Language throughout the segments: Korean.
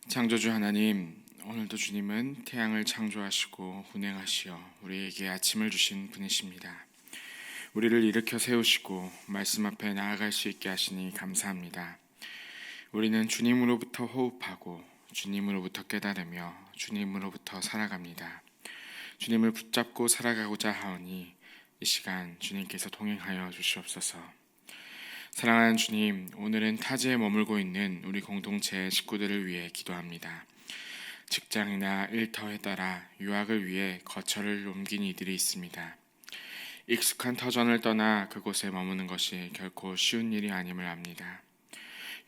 창조주 하나님, 오늘도 주님은 태양을 창조하시고 운행하시어 우리에게 아침을 주신 분이십니다. 우리를 일으켜 세우시고 말씀 앞에 나아갈 수 있게 하시니 감사합니다. 우리는 주님으로부터 호흡하고 주님으로부터 깨달으며 주님으로부터 살아갑니다. 주님을 붙잡고 살아가고자 하오니 이 시간 주님께서 동행하여 주시옵소서. 사랑하는 주님, 오늘은 타지에 머물고 있는 우리 공동체 식구들을 위해 기도합니다. 직장이나 일터에 따라 유학을 위해 거처를 옮긴 이들이 있습니다. 익숙한 터전을 떠나 그곳에 머무는 것이 결코 쉬운 일이 아님을 압니다.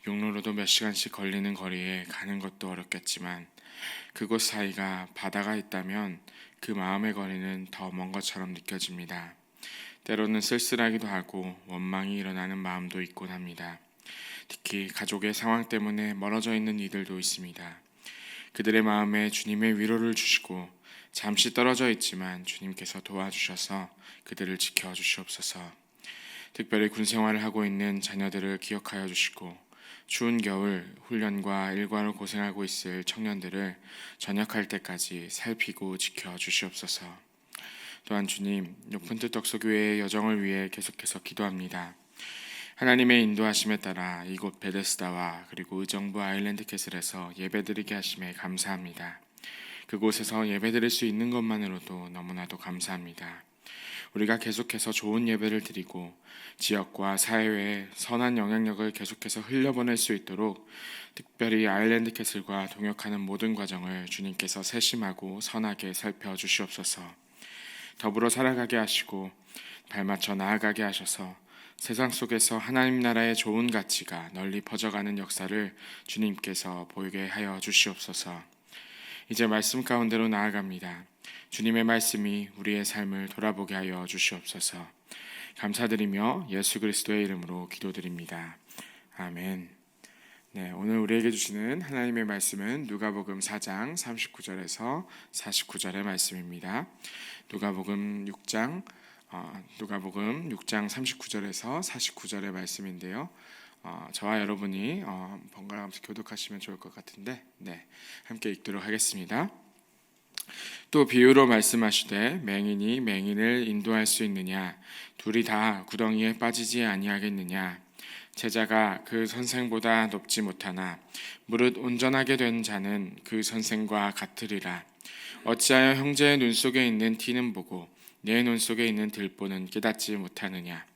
육로로도 몇 시간씩 걸리는 거리에 가는 것도 어렵겠지만 그곳 사이가 바다가 있다면 그 마음의 거리는 더 먼 것처럼 느껴집니다. 때로는 쓸쓸하기도 하고 원망이 일어나는 마음도 있곤 합니다. 특히 가족의 상황 때문에 멀어져 있는 이들도 있습니다. 그들의 마음에 주님의 위로를 주시고 잠시 떨어져 있지만 주님께서 도와주셔서 그들을 지켜주시옵소서. 특별히 군 생활을 하고 있는 자녀들을 기억하여 주시고 추운 겨울 훈련과 일과로 고생하고 있을 청년들을 전역할 때까지 살피고 지켜주시옵소서. 또한 주님, 높은 뜻 덕소교회의 여정을 위해 계속해서 기도합니다. 하나님의 인도하심에 따라 이곳 베데스다와 그리고 의정부 아일랜드 캐슬에서 예배드리게 하심에 감사합니다. 그곳에서 예배드릴 수 있는 것만으로도 너무나도 감사합니다. 우리가 계속해서 좋은 예배를 드리고 지역과 사회에 선한 영향력을 계속해서 흘려보낼 수 있도록 특별히 아일랜드 캐슬과 동역하는 모든 과정을 주님께서 세심하고 선하게 살펴주시옵소서. 더불어 살아가게 하시고 발맞춰 나아가게 하셔서 세상 속에서 하나님 나라의 좋은 가치가 널리 퍼져가는 역사를 주님께서 보이게 하여 주시옵소서. 이제 말씀 가운데로 나아갑니다. 주님의 말씀이 우리의 삶을 돌아보게 하여 주시옵소서. 감사드리며 예수 그리스도의 이름으로 기도드립니다. 아멘. 오늘 우리에게 주시는 하나님의 말씀은 누가복음 4장 39절에서 49절의 말씀입니다. 누가복음 6장 39절에서 49절의 말씀인데요. 저와 여러분이 번갈아가면서 교독하시면 좋을 것 같은데 함께 읽도록 하겠습니다. 또 비유로 말씀하시되 맹인이 맹인을 인도할 수 있느냐? 둘이 다 구덩이에 빠지지 아니하겠느냐? 제자가 그 선생보다 높지 못하나 무릇 온전하게 된 자는 그 선생과 같으리라. 어찌하여 형제의 눈 속에 있는 티는 보고 내 눈 속에 있는 들보는 깨닫지 못하느냐?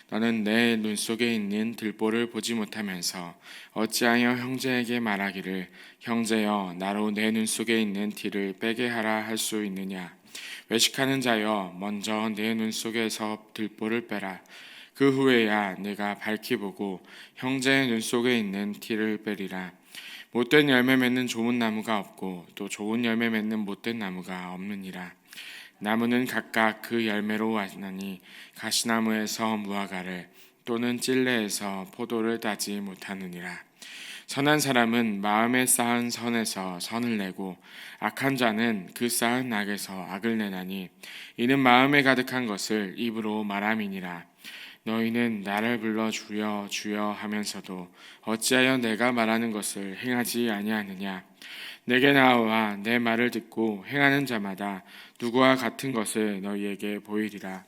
너는 내 눈 속에 있는 들보를 보지 못하면서 어찌하여 형제에게 말하기를 형제여 나로 내 눈 속에 있는 티를 빼게 하라 할 수 있느냐? 외식하는 자여 먼저 내 눈 속에서 들보를 빼라. 그 후에야 내가 밝히 보고 형제의 눈 속에 있는 티를 빼리라. 못된 열매 맺는 좋은 나무가 없고 또 좋은 열매 맺는 못된 나무가 없느니라. 나무는 각각 그 열매로 아나니 가시나무에서 무화과를 또는 찔레에서 포도를 따지 못하느니라. 선한 사람은 마음에 쌓은 선에서 선을 내고 악한 자는 그 쌓은 악에서 악을 내나니 이는 마음에 가득한 것을 입으로 말함이니라. 너희는 나를 불러 주여 주여 하면서도 어찌하여 내가 말하는 것을 행하지 아니하느냐? 내게 나와 내 말을 듣고 행하는 자마다 누구와 같은 것을 너희에게 보이리라.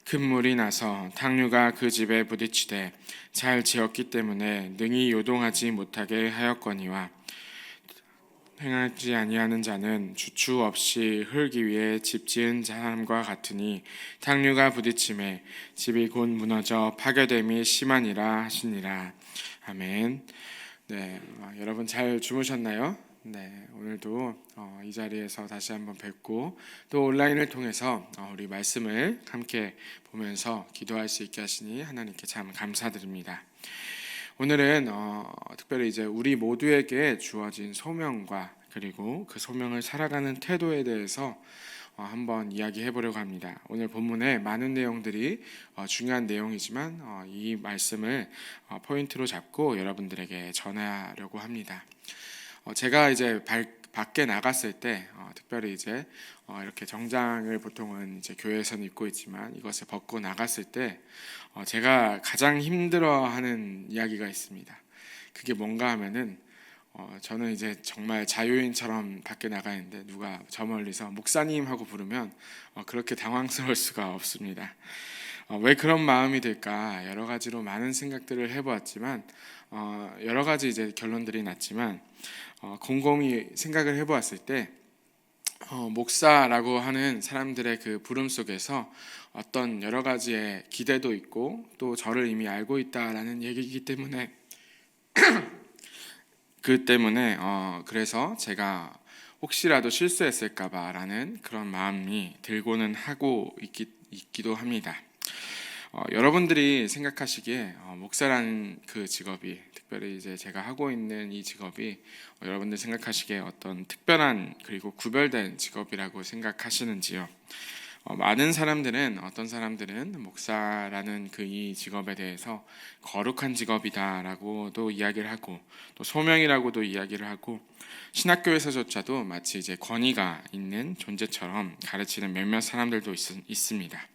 큰 물이 나서 탕류가 그 집에 부딪히되 잘 지었기 때문에 능히 요동하지 못하게 하였거니와 행하지 아니하는 자는 주추 없이 흙 위에 집 지은 사람과 같으니 탕류가 부딪힘에 집이 곧 무너져 파괴됨이 심하니라 하시니라. 아멘. 여러분 잘 주무셨나요? 오늘도 이 자리에서 다시 한번 뵙고 또 온라인을 통해서 우리 말씀을 함께 보면서 기도할 수 있게 하시니 하나님께 참 감사드립니다. 오늘은 특별히 이제 우리 모두에게 주어진 소명과 그리고 그 소명을 살아가는 태도에 대해서 한번 이야기해 보려고 합니다. 오늘 본문에 많은 내용들이 중요한 내용이지만 이 말씀을 포인트로 잡고 여러분들에게 전하려고 합니다. 제가 이제 밖에 나갔을 때 특별히 이제 이렇게 정장을 보통은 이제 교회에서는 입고 있지만 이것을 벗고 나갔을 때 제가 가장 힘들어하는 이야기가 있습니다. 그게 뭔가 하면은 저는 이제 정말 자유인처럼 밖에 나가는데 누가 저 멀리서 목사님 하고 부르면 그렇게 당황스러울 수가 없습니다. 왜 그런 마음이 들까 여러 가지로 많은 생각들을 해보았지만 여러 가지 이제 결론들이 났지만 곰곰이 생각을 해보았을 때 목사라고 하는 사람들의 그 부름 속에서 어떤 여러 가지의 기대도 있고 또 저를 이미 알고 있다라는 얘기이기 때문에 그래서 제가 혹시라도 실수했을까봐라는 그런 마음이 들고는 하고 있기도 합니다. 여러분들이 생각하시기에 목사라는 그 직업이 특별히 이제 제가 하고 있는 이 직업이 여러분들 생각하시기에 어떤 특별한 그리고 구별된 직업이라고 생각하시는지요? 많은 사람들은 어떤 사람들은 목사라는 그 이 직업에 대해서 거룩한 직업이다라고도 이야기를 하고 또 소명이라고도 이야기를 하고 신학교에서조차도 마치 이제 권위가 있는 존재처럼 가르치는 몇몇 사람들도 있습니다.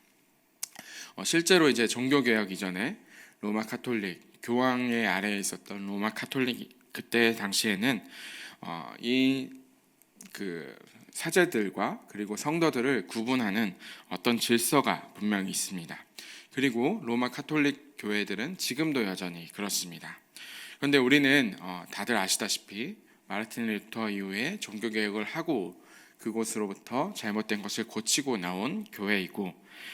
실제로 이제 종교개혁 이전에 로마 카톨릭 교황의 아래에 있었던 로마 카톨릭 그때 당시에는 이 그 사제들과 그리고 성도들을 구분하는 어떤 질서가 분명히 있습니다. 그리고 로마 카톨릭 교회들은 지금도 여전히 그렇습니다. 그런데 우리는 다들 아시다시피 마르틴 루터 이후에 종교개혁을 하고 그곳으로부터 잘못된 것을 고치고 나온 교회이고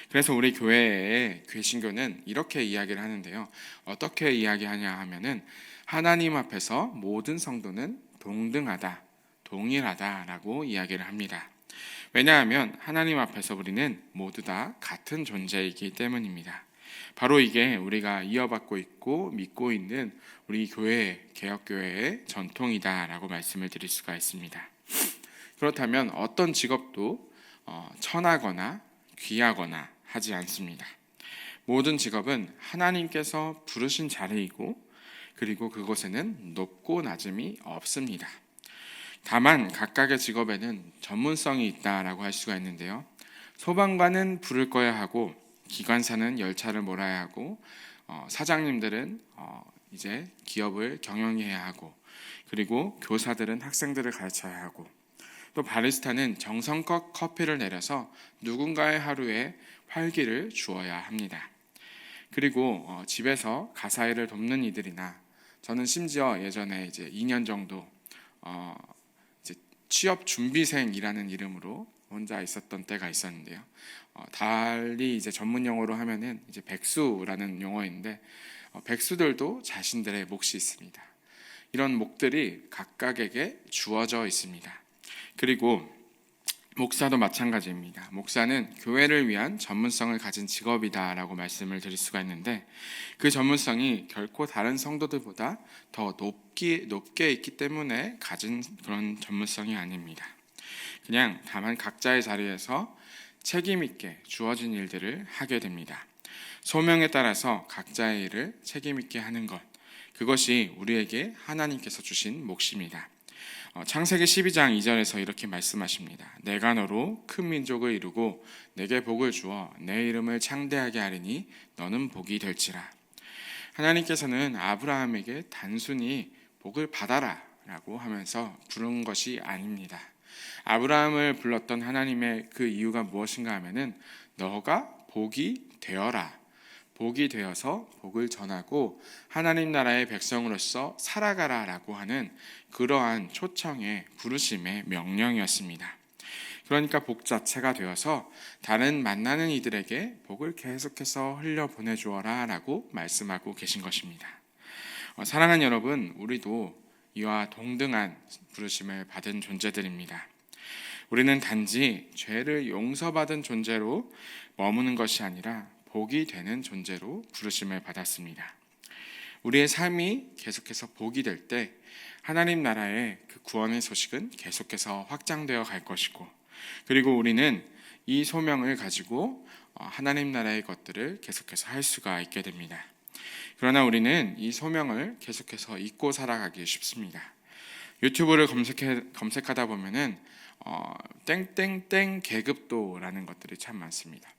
그래서 우리 교회의 개신교는 이렇게 이야기를 하는데요. 어떻게 이야기하냐 하면은 하나님 앞에서 모든 성도는 동등하다, 동일하다라고 이야기를 합니다. 왜냐하면 하나님 앞에서 우리는 모두 다 같은 존재이기 때문입니다. 바로 이게 우리가 이어받고 있고 믿고 있는 우리 교회, 개혁교회의 전통이다라고 말씀을 드릴 수가 있습니다. 그렇다면 어떤 직업도 천하거나 귀하거나 하지 않습니다. 모든 직업은 하나님께서 부르신 자리이고 그리고 그곳에는 높고 낮음이 없습니다. 다만 각각의 직업에는 전문성이 있다라고 할 수가 있는데요. 소방관은 불을 꺼야 하고 기관사는 열차를 몰아야 하고 사장님들은 이제 기업을 경영해야 하고 그리고 교사들은 학생들을 가르쳐야 하고 또 바리스타는 정성껏 커피를 내려서 누군가의 하루에 활기를 주어야 합니다. 그리고 집에서 가사일을 돕는 이들이나 저는 심지어 예전에 이제 2년 정도 이제 취업 준비생이라는 이름으로 혼자 있었던 때가 있었는데요. 달리 이제 전문 용어로 하면은 이제 백수라는 용어인데 백수들도 자신들의 몫이 있습니다. 이런 몫들이 각각에게 주어져 있습니다. 그리고 목사도 마찬가지입니다. 목사는 교회를 위한 전문성을 가진 직업이다라고 말씀을 드릴 수가 있는데 그 전문성이 결코 다른 성도들보다 더 높게 있기 때문에 가진 그런 전문성이 아닙니다. 그냥 다만 각자의 자리에서 책임 있게 주어진 일들을 하게 됩니다. 소명에 따라서 각자의 일을 책임 있게 하는 것, 그것이 우리에게 하나님께서 주신 몫입니다. 창세기 12장 2절에서 이렇게 말씀하십니다. 내가 너로 큰 민족을 이루고 내게 복을 주어 내 이름을 창대하게 하리니 너는 복이 될지라. 하나님께서는 아브라함에게 단순히 복을 받아라 라고 하면서 부른 것이 아닙니다. 아브라함을 불렀던 하나님의 그 이유가 무엇인가 하면은 너가 복이 되어라, 복이 되어서 복을 전하고 하나님 나라의 백성으로서 살아가라라고 하는 그러한 초청의 부르심의 명령이었습니다. 그러니까 복 자체가 되어서 다른 만나는 이들에게 복을 계속해서 흘려보내주어라 라고 말씀하고 계신 것입니다. 사랑하는 여러분, 우리도 이와 동등한 부르심을 받은 존재들입니다. 우리는 단지 죄를 용서받은 존재로 머무는 것이 아니라 복이 되는 존재로 부르심을 받았습니다. 우리의 삶이 계속해서 복이 될 때 하나님 나라의 그 구원의 소식은 계속해서 확장되어 갈 것이고 그리고 우리는 이 소명을 가지고 하나님 나라의 것들을 계속해서 할 수가 있게 됩니다. 그러나 우리는 이 소명을 계속해서 잊고 살아가기 쉽습니다. 유튜브를 검색하다 보면은 땡땡땡 계급도라는 것들이 참 많습니다.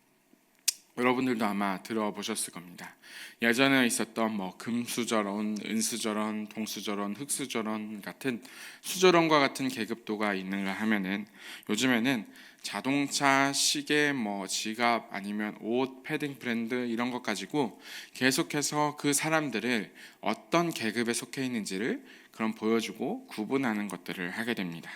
여러분들도 아마 들어보셨을 겁니다. 예전에 있었던 뭐 금수저론, 은수저론, 동수저론, 흑수저론 같은 수저론과 같은 계급도가 있는가 하면은 요즘에는 자동차, 시계, 뭐 지갑 아니면 옷, 패딩 브랜드 이런 것 가지고 계속해서 그 사람들을 어떤 계급에 속해 있는지를 그런 보여주고 구분하는 것들을 하게 됩니다.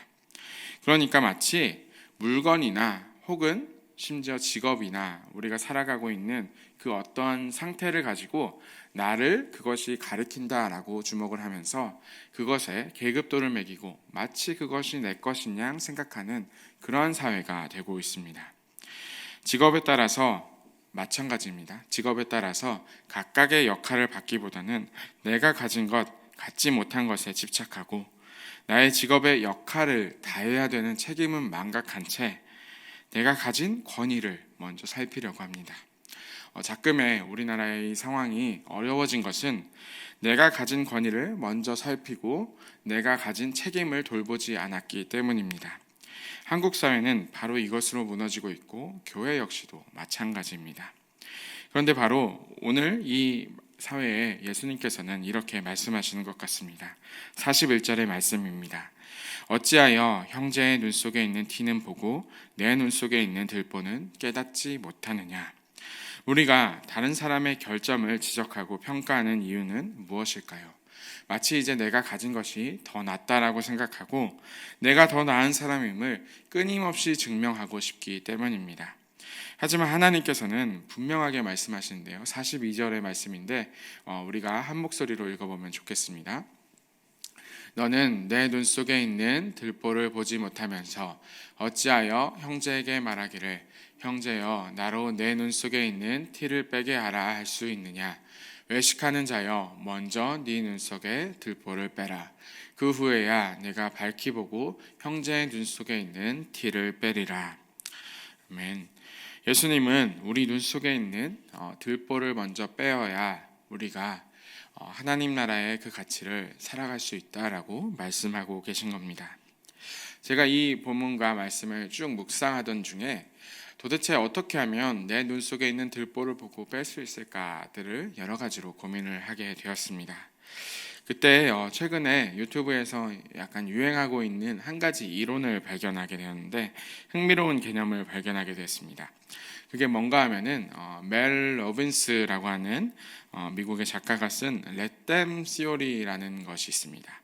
그러니까 마치 물건이나 혹은 심지어 직업이나 우리가 살아가고 있는 그 어떤 상태를 가지고 나를 그것이 가리킨다라고 주목을 하면서 그것에 계급도를 매기고 마치 그것이 내 것인 양 생각하는 그러한 사회가 되고 있습니다. 직업에 따라서 마찬가지입니다. 직업에 따라서 각각의 역할을 받기보다는 내가 가진 것, 갖지 못한 것에 집착하고 나의 직업의 역할을 다해야 되는 책임은 망각한 채 내가 가진 권위를 먼저 살피려고 합니다. 자금의 우리나라의 상황이 어려워진 것은 내가 가진 권위를 먼저 살피고 내가 가진 책임을 돌보지 않았기 때문입니다. 한국 사회는 바로 이것으로 무너지고 있고 교회 역시도 마찬가지입니다. 그런데 바로 오늘 이 사회에 예수님께서는 이렇게 말씀하시는 것 같습니다. 41절의 말씀입니다. 어찌하여 형제의 눈 속에 있는 티는 보고 내 눈 속에 있는 들보는 깨닫지 못하느냐. 우리가 다른 사람의 결점을 지적하고 평가하는 이유는 무엇일까요? 마치 이제 내가 가진 것이 더 낫다라고 생각하고 내가 더 나은 사람임을 끊임없이 증명하고 싶기 때문입니다. 하지만 하나님께서는 분명하게 말씀하시는데요. 42절의 말씀인데 우리가 한 목소리로 읽어보면 좋겠습니다. 너는 내 눈 속에 있는 들보를 보지 못하면서 어찌하여 형제에게 말하기를 형제여 나로 내 눈 속에 있는 티를 빼게 하라 할 수 있느냐. 외식하는 자여 먼저 네 눈 속에 들보를 빼라. 그 후에야 내가 밝히 보고 형제의 눈 속에 있는 티를 빼리라. 아멘. 예수님은 우리 눈 속에 있는 들보를 먼저 빼어야 우리가 하나님 나라의 그 가치를 살아갈 수 있다라고 말씀하고 계신 겁니다. 제가 이 본문과 말씀을 쭉 묵상하던 중에 도대체 어떻게 하면 내 눈 속에 있는 들보를 보고 뺄 수 있을까들을 여러 가지로 고민을 하게 되었습니다. 그때 최근에 유튜브에서 약간 유행하고 있는 한 가지 이론을 발견하게 되었는데 흥미로운 개념을 발견하게 됐습니다. 그게 뭔가 하면은 멜 로빈스라고 하는 미국의 작가가 쓴 Let Them Theory라는 것이 있습니다.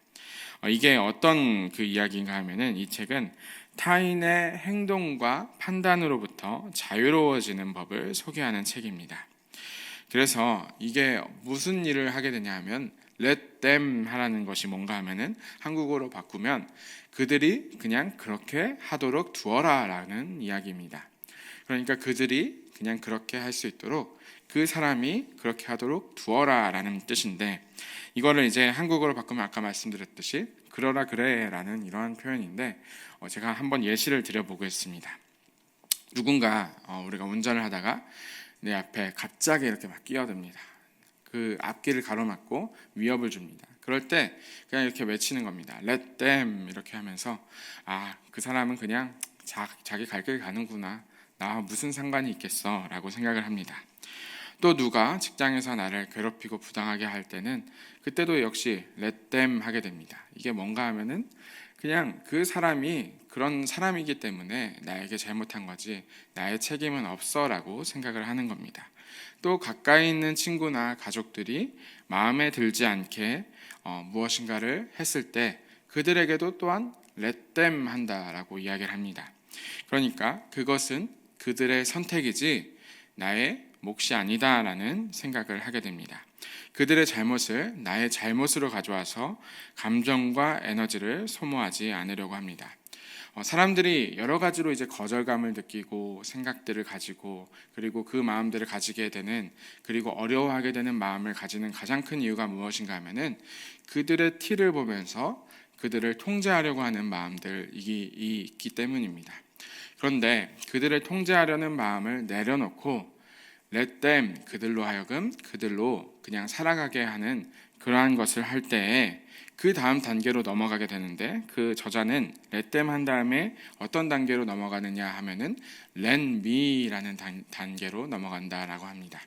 이게 어떤 그 이야기인가 하면은 이 책은 타인의 행동과 판단으로부터 자유로워지는 법을 소개하는 책입니다. 그래서 이게 무슨 일을 하게 되냐 하면 let them 하라는 것이 뭔가 하면은 한국어로 바꾸면 그들이 그냥 그렇게 하도록 두어라라는 이야기입니다. 그러니까 그들이 그냥 그렇게 할 수 있도록 그 사람이 그렇게 하도록 두어라라는 뜻인데 이거를 이제 한국어로 바꾸면 아까 말씀드렸듯이 그러라 그래라는 이러한 표현인데 제가 한번 예시를 드려보겠습니다. 누군가 우리가 운전을 하다가 내 앞에 갑자기 이렇게 막 끼어듭니다. 그 앞길을 가로막고 위협을 줍니다. 그럴 때 그냥 이렇게 외치는 겁니다. Let them 이렇게 하면서 그 사람은 그냥 자기 갈 길 가는구나. 나와 무슨 상관이 있겠어 라고 생각을 합니다. 또 누가 직장에서 나를 괴롭히고 부당하게 할 때는 그때도 역시 let them 하게 됩니다. 이게 뭔가 하면은 그냥 그 사람이 그런 사람이기 때문에 나에게 잘못한 거지 나의 책임은 없어라고 생각을 하는 겁니다. 또 가까이 있는 친구나 가족들이 마음에 들지 않게 무엇인가를 했을 때 그들에게도 또한 let them 한다라고 이야기를 합니다. 그러니까 그것은 그들의 선택이지 나의 몫이 아니다라는 생각을 하게 됩니다. 그들의 잘못을 나의 잘못으로 가져와서 감정과 에너지를 소모하지 않으려고 합니다. 사람들이 여러 가지로 이제 거절감을 느끼고 생각들을 가지고 그리고 그 마음들을 가지게 되는 그리고 어려워하게 되는 마음을 가지는 가장 큰 이유가 무엇인가 하면은 그들의 티를 보면서 그들을 통제하려고 하는 마음들이 있기 때문입니다. 그런데 그들을 통제하려는 마음을 내려놓고 let them 그들로 하여금 그들로 그냥 살아가게 하는 그러한 것을 할 때에 그 다음 단계로 넘어가게 되는데, 그 저자는 let them 한 다음에 어떤 단계로 넘어가느냐 하면은 let me라는 단계로 넘어간다라고 합니다.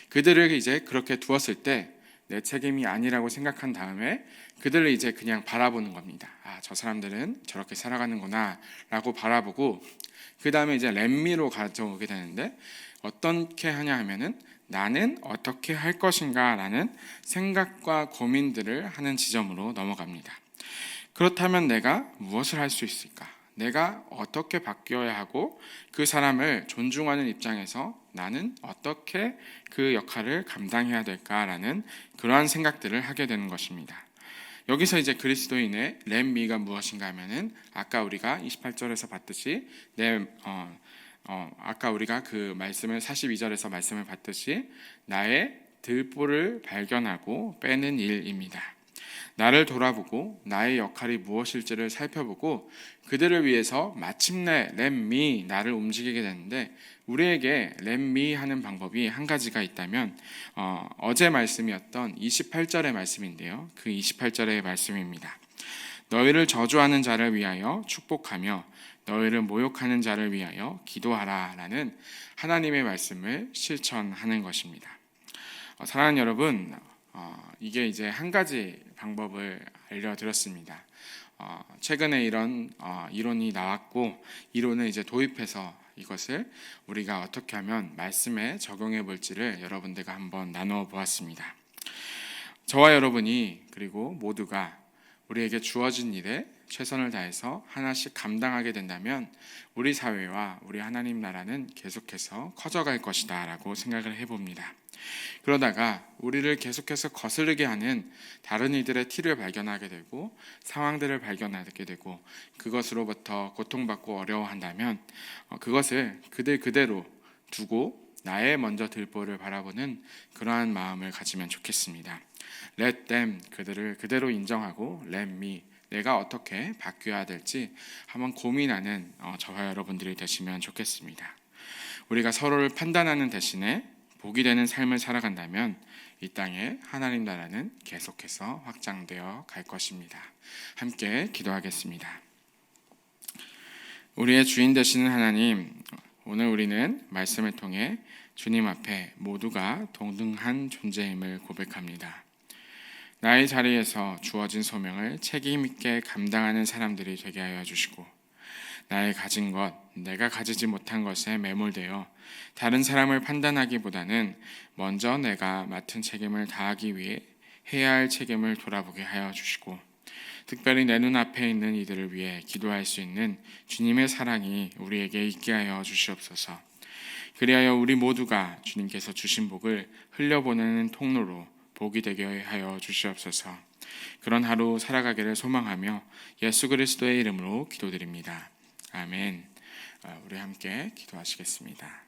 그들을 이제 그렇게 두었을 때 내 책임이 아니라고 생각한 다음에 그들을 이제 그냥 바라보는 겁니다. 저 사람들은 저렇게 살아가는구나 라고 바라보고, 그 다음에 이제 let me로 가져오게 되는데, 어떻게 하냐 하면은 나는 어떻게 할 것인가 라는 생각과 고민들을 하는 지점으로 넘어갑니다. 그렇다면 내가 무엇을 할 수 있을까? 내가 어떻게 바뀌어야 하고, 그 사람을 존중하는 입장에서 나는 어떻게 그 역할을 감당해야 될까라는 그러한 생각들을 하게 되는 것입니다. 여기서 이제 그리스도인의 let me가 무엇인가 하면은 아까 우리가 28절에서 봤듯이 아까 우리가 그 말씀을 42절에서 말씀을 봤듯이 나의 들보를 발견하고 빼는 일입니다. 나를 돌아보고 나의 역할이 무엇일지를 살펴보고 그들을 위해서 마침내 let me, 나를 움직이게 되는데, 우리에게 let me 하는 방법이 한 가지가 있다면 어제 말씀이었던 28절의 말씀인데요. 그 28절의 말씀입니다. 너희를 저주하는 자를 위하여 축복하며 너희를 모욕하는 자를 위하여 기도하라 라는 하나님의 말씀을 실천하는 것입니다. 사랑하는 여러분, 이게 이제 한 가지 방법을 알려드렸습니다. 최근에 이런 이론이 나왔고, 이론을 이제 도입해서 이것을 우리가 어떻게 하면 말씀에 적용해 볼지를 여러분들과 한번 나누어 보았습니다. 저와 여러분이 그리고 모두가 우리에게 주어진 일에 최선을 다해서 하나씩 감당하게 된다면 우리 사회와 우리 하나님 나라는 계속해서 커져갈 것이다 라고 생각을 해봅니다. 그러다가 우리를 계속해서 거스르게 하는 다른 이들의 티를 발견하게 되고 상황들을 발견하게 되고 그것으로부터 고통받고 어려워한다면 그것을 그들 그대로 두고 나의 먼저 들보를 바라보는 그러한 마음을 가지면 좋겠습니다. Let them, 그들을 그대로 인정하고 let me, 내가 어떻게 바뀌어야 될지 한번 고민하는 저와 여러분들이 되시면 좋겠습니다. 우리가 서로를 판단하는 대신에 복이 되는 삶을 살아간다면 이 땅에 하나님 나라는 계속해서 확장되어 갈 것입니다. 함께 기도하겠습니다. 우리의 주인 되시는 하나님, 오늘 우리는 말씀을 통해 주님 앞에 모두가 동등한 존재임을 고백합니다. 나의 자리에서 주어진 소명을 책임 있게 감당하는 사람들이 되게 하여 주시고, 나의 가진 것, 내가 가지지 못한 것에 매몰되어 다른 사람을 판단하기보다는 먼저 내가 맡은 책임을 다하기 위해 해야 할 책임을 돌아보게 하여 주시고, 특별히 내 눈앞에 있는 이들을 위해 기도할 수 있는 주님의 사랑이 우리에게 있게 하여 주시옵소서. 그리하여 우리 모두가 주님께서 주신 복을 흘려보내는 통로로 복이 되게 하여 주시옵소서. 그런 하루 살아가기를 소망하며 예수 그리스도의 이름으로 기도드립니다. 아멘. 우리 함께 기도하시겠습니다.